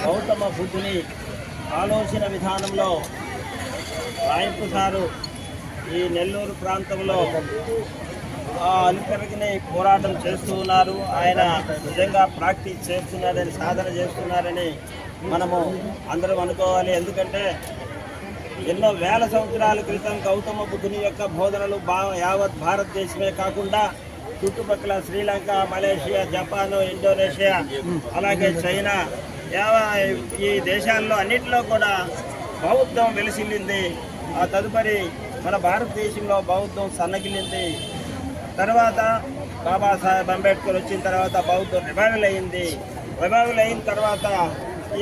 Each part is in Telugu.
గౌతమ బుద్ధుని ఆలోచన విధానంలో రాయప్ప సారు ఈ నెల్లూరు ప్రాంతంలో అనుకరణని పోరాటం చేస్తూ ఉన్నారు. ఆయన నిజంగా ప్రాక్టీస్ చేస్తున్నారని, సాధన చేస్తున్నారని మనము అందరం అనుకోవాలి. ఎందుకంటే ఎన్నో వేల సంవత్సరాల క్రితం గౌతమ బుద్ధుని యొక్క బోధనలు యావత్ భారతదేశమే కాకుండా చుట్టుపక్కల శ్రీలంక, మలేషియా, జపాన్, ఇండోనేషియా, అలాగే చైనా, ఈ దేశాల్లో అన్నింటిలో కూడా బౌద్ధం వెలిసిల్లింది. ఆ తదుపరి మన భారతదేశంలో బౌద్ధం సన్నగిల్లింది. తర్వాత బాబాసాహెబ్ అంబేద్కర్ వచ్చిన తర్వాత బౌద్ధం రివైవల్ అయింది. రివైవల్ అయిన తర్వాత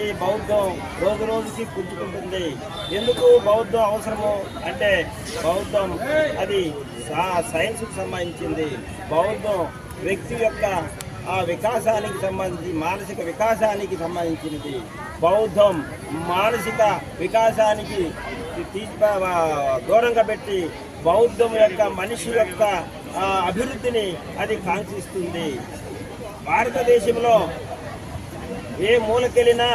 ఈ బౌద్ధం రోజు రోజుకి పుంజుకుంటుంది. ఎందుకు బౌద్ధం అవసరము అంటే బౌద్ధం అది సైన్స్కి సంబంధించింది. బౌద్ధం వ్యక్తి యొక్క వికాసానికి సంబంధించి మానసిక వికాసానికి సంబంధించినది. బౌద్ధం మానసిక వికాసానికి దూరంగా పెట్టి బౌద్ధం యొక్క మనిషి యొక్క అభివృద్ధిని అది కాంక్షిస్తుంది. భారతదేశంలో ఏ మూలకెళ్ళినా,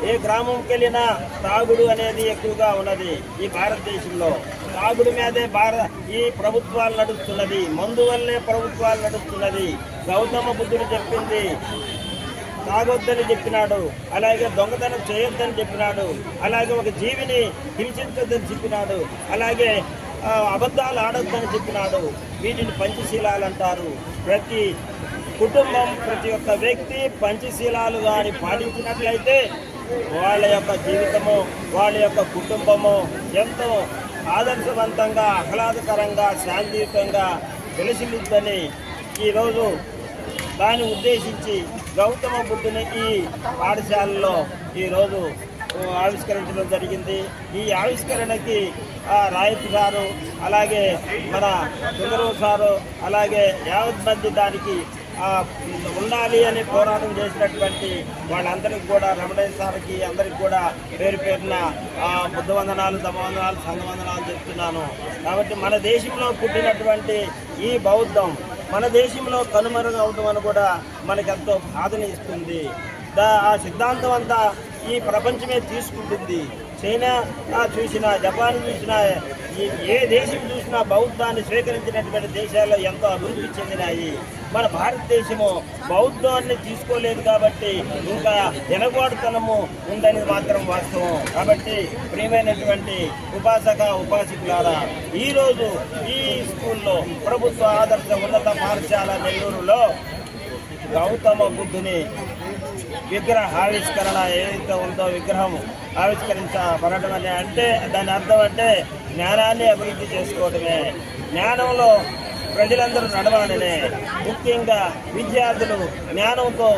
ఏ గ్రామంకి వెళ్ళినా తాగుడు అనేది ఎక్కువగా ఉన్నది. ఈ భారతదేశంలో తాగుడు మీదే ఈ ప్రభుత్వాలు నడుస్తున్నది. మందు వల్లే ప్రభుత్వాలు నడుస్తున్నది. గౌతమ బుద్ధుడు చెప్పింది తాగొద్దని చెప్పినాడు, అలాగే దొంగతనం చేయొద్దని చెప్పినాడు, అలాగే ఒక జీవిని హింసించొద్దని చెప్పినాడు, అలాగే అబద్ధాలు ఆడొద్దని చెప్పినాడు. వీటిని పంచశీలాలు అంటారు. ప్రతి కుటుంబం, ప్రతి ఒక్క వ్యక్తి పంచశీలాలు కానీ పాటించినట్లయితే వాళ్ళ యొక్క జీవితము, వాళ్ళ యొక్క కుటుంబము ఎంతో ఆదర్శవంతంగా, ఆహ్లాదకరంగా, శాంతియుతంగా వెలిసిల్లుద్దని ఈరోజు దాన్ని ఉద్దేశించి గౌతమ బుద్ధుని ఈ పాఠశాలలో ఈరోజు ఆవిష్కరించడం జరిగింది. ఈ ఆవిష్కరణకి రాయప్ప సారు, అలాగే మన చంద్రబాబు సారు, అలాగే యావత్ మంది దానికి ఉండాలి అని పోరాటం చేసినటువంటి వాళ్ళందరికీ కూడా, రమణయ్య సార్కి అందరికి కూడా పేరు పేరున బుద్ధవందనాలు, ధమవందనాలు, సంఘవందనాలు చెప్తున్నాను. కాబట్టి మన దేశంలో పుట్టినటువంటి ఈ బౌద్ధం మన దేశంలో కనుమరుగవడం అని కూడా మనకెంతో బాధని ఇస్తుంది. ఆ సిద్ధాంతం అంతా ఈ ప్రపంచమే తీసుకుంటుంది. చైనా చూసినా, జపాన్ చూసినా, ఏ దేశం చూసినా బౌద్ధాన్ని స్వీకరించినటువంటి దేశాల్లో ఎంతో అభివృద్ధి చెందినాయి. మన భారతదేశము బౌద్ధాన్ని తీసుకోలేదు కాబట్టి ఇంకా వెనకబాటుతనము ఉందని మాత్రం వాస్తవం. కాబట్టి ప్రియమైనటువంటి ఉపాసకులారా, ఈరోజు ఈ స్కూల్లో ప్రభుత్వ ఆదర్శ ఉన్నత పాఠశాల నెల్లూరులో గౌతమ బుద్ధుని విగ్రహ ఆవిష్కరణ ఏదైతే ఉందో విగ్రహం ఆవిష్కరించబడటం అని అంటే దాని అర్థం అంటే జ్ఞానాన్ని అభివృద్ధి చేసుకోవడమే. జ్ఞానంలో ప్రజలందరూ నడవాలనే, ముఖ్యంగా విద్యార్థులు జ్ఞానంతో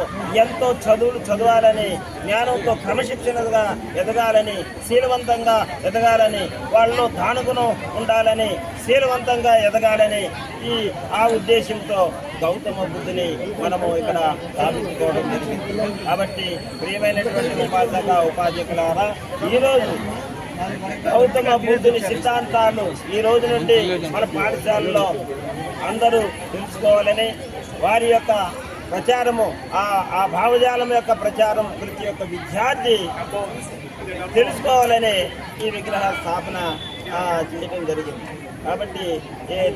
ఎంతో చదువులు చదవాలని, జ్ఞానంతో క్రమశిక్షణగా ఎదగాలని, శీలవంతంగా ఎదగాలని, వాళ్ళలో దానగుణం ఉండాలని, శీలవంతంగా ఎదగాలని ఆ ఉద్దేశంతో గౌతమ బుద్ధుని మనము ఇక్కడ స్థాపించుకోవడం జరిగింది. కాబట్టి ప్రియమైనటువంటి ఉపాధ్యాయులారా, ఈరోజు గౌతమ బుద్ధుని సిద్ధాంతాలు ఈ రోజు నుండి మన పాఠశాలలో అందరూ తెలుసుకోవాలని, వారి యొక్క ప్రచారము, ఆ భావజాలం యొక్క ప్రచారం ప్రతి ఒక్క విద్యార్థి తెలుసుకోవాలని ఈ విగ్రహ స్థాపన చేయడం జరిగింది. కాబట్టి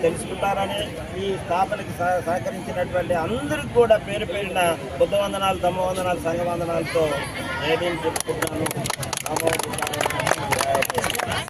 తెలుసుకుంటారని ఈ స్థాపనకి సహకరించినటువంటి అందరికీ కూడా పేరు పేరిన బుద్ధవందనాలు, ధమ్మవందనాలు, సంఘవందనాలతో నేను చెప్పుకుంటున్నాను.